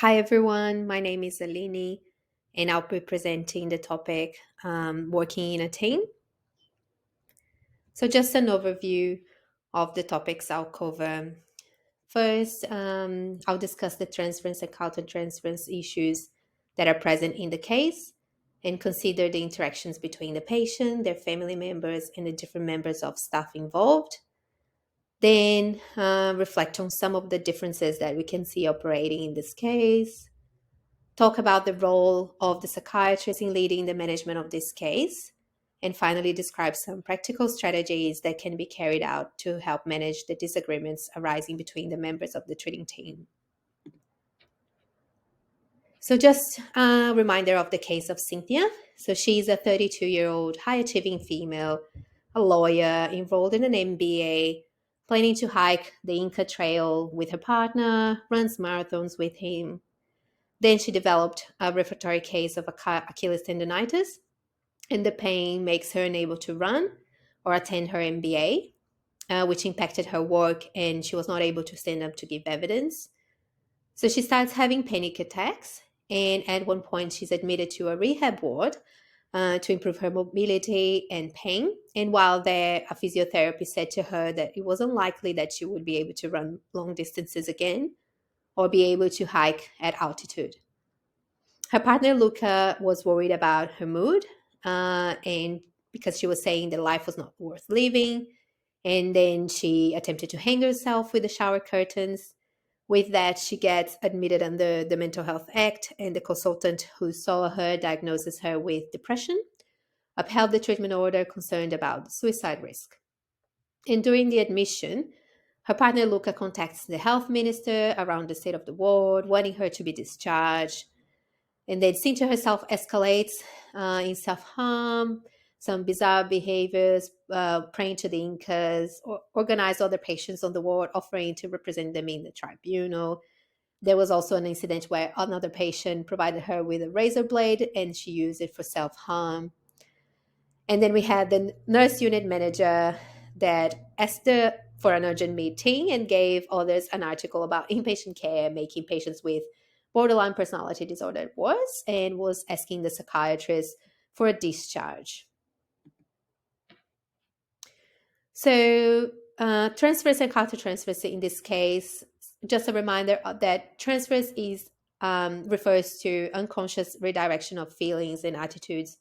Hi everyone, my name is Alini and I'll be presenting the topic working in a team. So, just an overview of the topics I'll cover. First, I'll discuss the transference and counter-transference issues that are present in the case and consider the interactions between the patient, their family members, and the different members of staff involved. Then, reflect on some of the differences that we can see operating in this case, talk about the role of the psychiatrist in leading the management of this case, and finally describe some practical strategies that can be carried out to help manage the disagreements arising between the members of the treating team. So, just a reminder of the case of Cynthia. So, she's a 32-year-old high achieving female, a lawyer enrolled in an MBA, planning to hike the Inca Trail with her partner, runs marathons with him. Then she developed a refractory case of Achilles tendonitis, and the pain makes her unable to run or attend her MBA, which impacted her work, and she was not able to stand up to give evidence. So she starts having panic attacks, and at one point, she's admitted to a rehab ward to improve her mobility and pain. And while there, a physiotherapist said to her that it was unlikely that she would be able to run long distances again or be able to hike at altitude. Her partner Luca was worried about her mood, and because she was saying that life was not worth living. And then she attempted to hang herself with the shower curtains. With that, she gets admitted under the Mental Health Act, and the consultant who saw her diagnoses her with depression, upheld the treatment order concerned about suicide risk. And during the admission, her partner Luca contacts the health minister around the state of the ward, wanting her to be discharged. And then Cynthia herself escalates in self harm, some bizarre behaviors, praying to the Incas, or organize other patients on the ward, offering to represent them in the tribunal. There was also an incident where another patient provided her with a razor blade and she used it for self harm. And then we had the nurse unit manager that asked for an urgent meeting and gave others an article about inpatient care, making patients with borderline personality disorder worse, and was asking the psychiatrist for a discharge. So, transfers and countertransfers in this case, just a reminder that transfers is refers to unconscious redirection of feelings and attitudes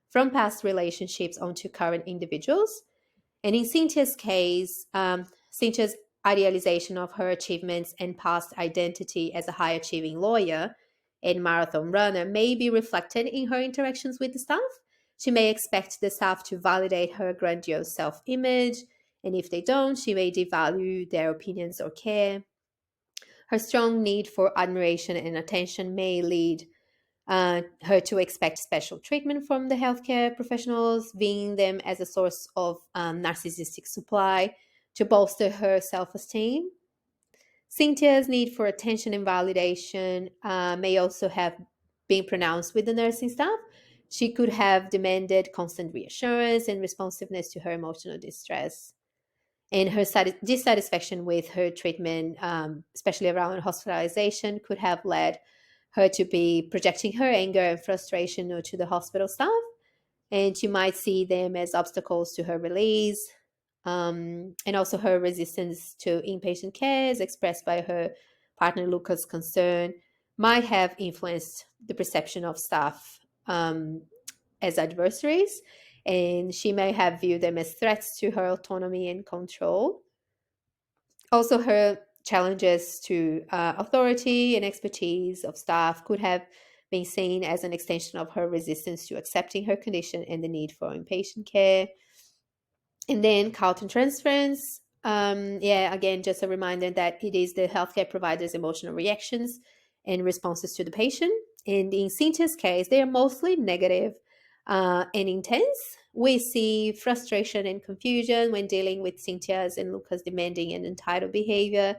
from past relationships onto current individuals. And in Cynthia's case, Cynthia's idealization of her achievements and past identity as a high achieving lawyer and marathon runner may be reflected in her interactions with the staff. She may expect the staff to validate her grandiose self image, and if they don't, she may devalue their opinions or care. Her strong need for admiration and attention may lead her to expect special treatment from the healthcare professionals, viewing them as a source of narcissistic supply to bolster her self esteem. Cynthia's need for attention and validation may also have been pronounced with the nursing staff. She could have demanded constant reassurance and responsiveness to her emotional distress. And her dissatisfaction with her treatment, especially around hospitalization, could have led her to be projecting her anger and frustration onto the hospital staff. And she might see them as obstacles to her release. And also her resistance to inpatient care, as expressed by her partner Luca's concern, might have influenced the perception of staff as adversaries, and she may have viewed them as threats to her autonomy and control. Also, her challenges to authority and expertise of staff could have been seen as an extension of her resistance to accepting her condition and the need for inpatient care. And then counter transference. Yeah, again, just a reminder that it is the healthcare provider's emotional reactions and responses to the patient. And in Cynthia's case, they are mostly negative and intense. We see frustration and confusion when dealing with Cynthia's and Luca's demanding and entitled behavior.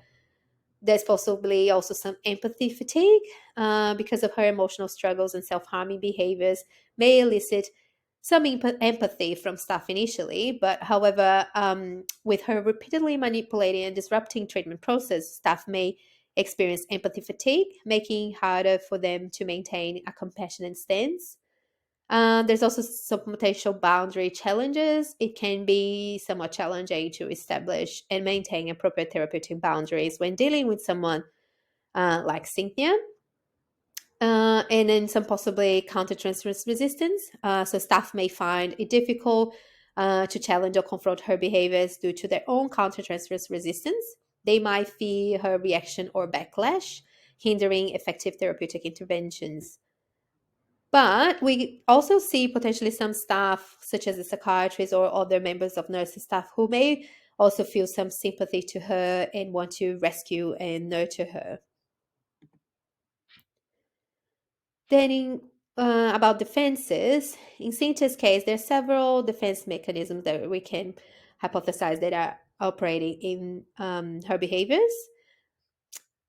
There's possibly also some empathy fatigue because of her emotional struggles and self harming behaviors may elicit some empathy from staff initially, but however, with her repeatedly manipulating and disrupting treatment process, staff may experience empathy fatigue, making it harder for them to maintain a compassionate stance. There's also some potential boundary challenges. It can be somewhat challenging to establish and maintain appropriate therapeutic boundaries when dealing with someone like Cynthia. And then some possibly countertransference resistance. So staff may find it difficult to challenge or confront her behaviors due to their own countertransference resistance. They might fear her reaction or backlash, hindering effective therapeutic interventions. But we also see potentially some staff, such as the psychiatrists or other members of nursing staff, who may also feel some sympathy to her and want to rescue and nurture her. Then, about defenses, in Cynthia's case, there are several defense mechanisms that we can hypothesize that are operating in her behaviors.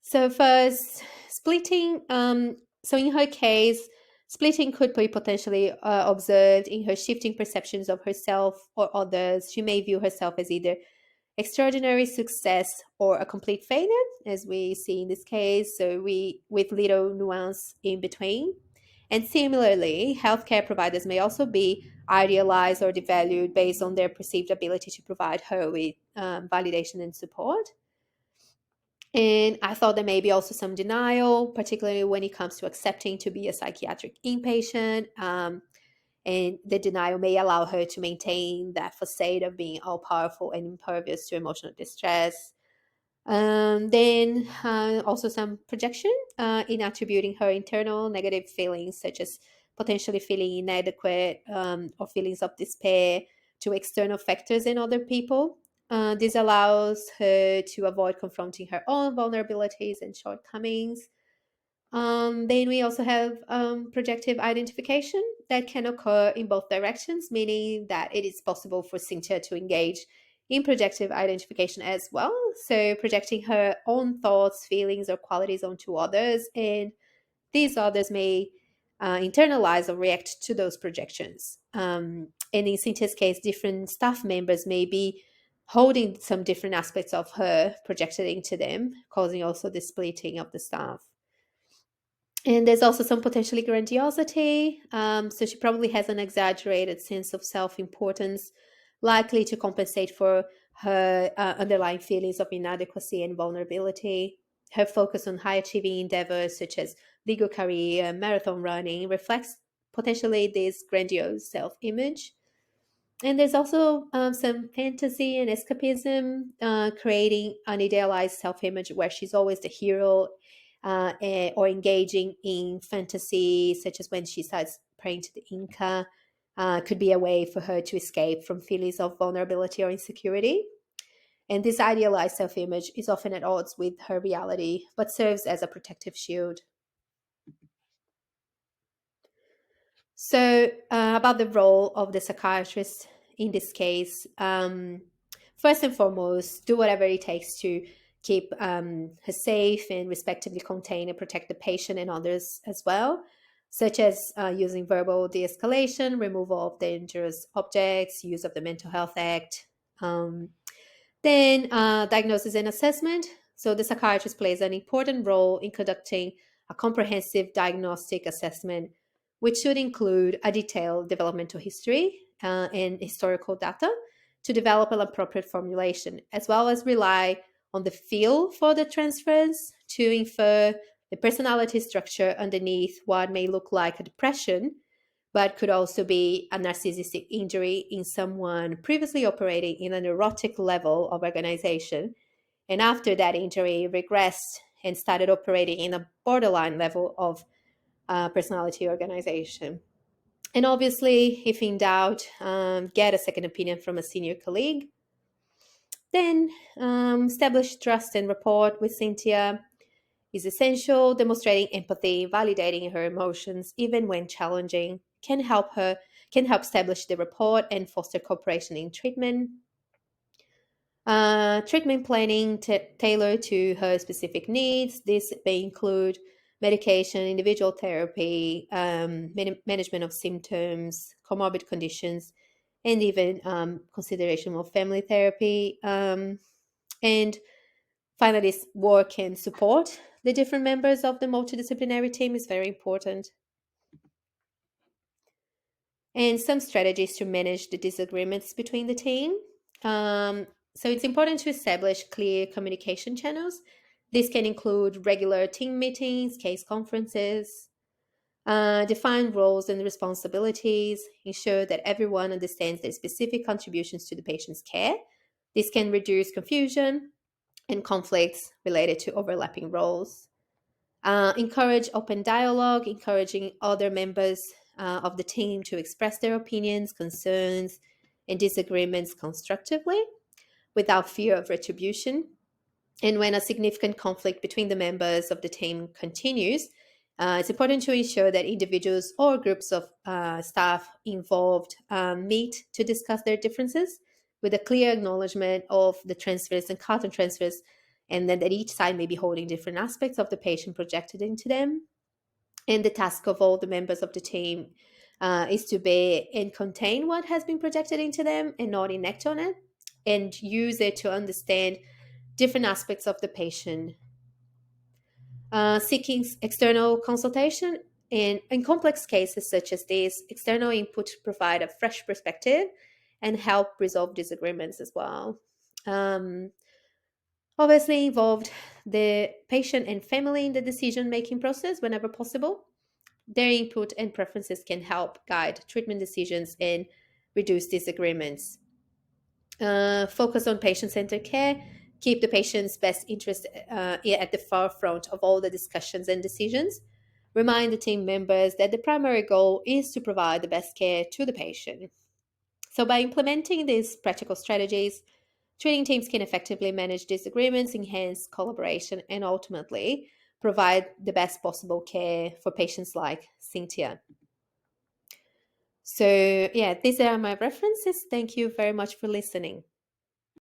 So, first, splitting. So, in her case, splitting could be potentially observed in her shifting perceptions of herself or others. She may view herself as either extraordinary success or a complete failure, as we see in this case. So, we with little nuance in between. And similarly, healthcare providers may also be idealized or devalued based on their perceived ability to provide her with validation and support. And I thought there may be also some denial, particularly when it comes to accepting to be a psychiatric inpatient. And the denial may allow her to maintain that facade of being all powerful and impervious to emotional distress. Then also some projection in attributing her internal negative feelings, such as potentially feeling inadequate or feelings of despair, to external factors and other people. This allows her to avoid confronting her own vulnerabilities and shortcomings. Then we also have projective identification that can occur in both directions, meaning that it is possible for Cynthia to engage in projective identification as well. So, projecting her own thoughts, feelings, or qualities onto others, and these others may internalize or react to those projections. And in Cynthia's case, different staff members may be holding some different aspects of her projected into them, causing also the splitting of the staff. And there's also some potentially grandiosity. So she probably has an exaggerated sense of self importance, likely to compensate for her underlying feelings of inadequacy and vulnerability. Her focus on high achieving endeavors such as legal career, marathon running reflects potentially this grandiose self image. And there's also some fantasy and escapism, creating an idealized self image where she's always the hero, or engaging in fantasy, such as when she starts praying to the Inca. Could be a way for her to escape from feelings of vulnerability or insecurity. And this idealized self image is often at odds with her reality, but serves as a protective shield. So, about the role of the psychiatrist in this case, first and foremost, do whatever it takes to keep her safe and respectively contain and protect the patient and others as well, such as using verbal de escalation, removal of dangerous objects, use of the Mental Health Act. Um, then, diagnosis and assessment. So, the psychiatrist plays an important role in conducting a comprehensive diagnostic assessment, which should include a detailed developmental history and historical data to develop an appropriate formulation, as well as rely on the feel for the transference to infer the personality structure underneath what may look like a depression but could also be a narcissistic injury in someone previously operating in a neurotic level of organization. And after that injury, regressed and started operating in a borderline level of personality organization. And obviously, if in doubt, get a second opinion from a senior colleague. Then establish trust and rapport with Cynthia is essential. Demonstrating empathy, validating her emotions, even when challenging, can help establish the rapport and foster cooperation in treatment. Treatment planning tailored to her specific needs. This may include medication, individual therapy, management of symptoms, comorbid conditions, and even consideration of family therapy. And Finally, work and support the different members of the multidisciplinary team is very important. And some strategies to manage the disagreements between the team. Um, so it's important to establish clear communication channels. This can include regular team meetings, case conferences, define roles and responsibilities, ensure that everyone understands their specific contributions to the patient's care. This can reduce confusion and conflicts related to overlapping roles. Encourage open dialogue, encouraging other members of the team to express their opinions, concerns, and disagreements constructively without fear of retribution. And when a significant conflict between the members of the team continues, it's important to ensure that individuals or groups of staff involved meet to discuss their differences with a clear acknowledgement of the transfers and counter transfers, and then that each side may be holding different aspects of the patient projected into them. And the task of all the members of the team is to bear and contain what has been projected into them and not enact on it, and use it to understand different aspects of the patient. Seeking external consultation in complex cases such as these, external input provide a fresh perspective and help resolve disagreements as well. Um, Obviously, involved the patient and family in the decision making process whenever possible. Their input and preferences can help guide treatment decisions and reduce disagreements. Focus on patient-centered care. Keep the patient's best interest at the forefront of all the discussions and decisions. Remind the team members that the primary goal is to provide the best care to the patient. So, by implementing these practical strategies, treating teams can effectively manage disagreements, enhance collaboration, and ultimately provide the best possible care for patients like Cynthia. So, yeah, these are my references. Thank you very much for listening.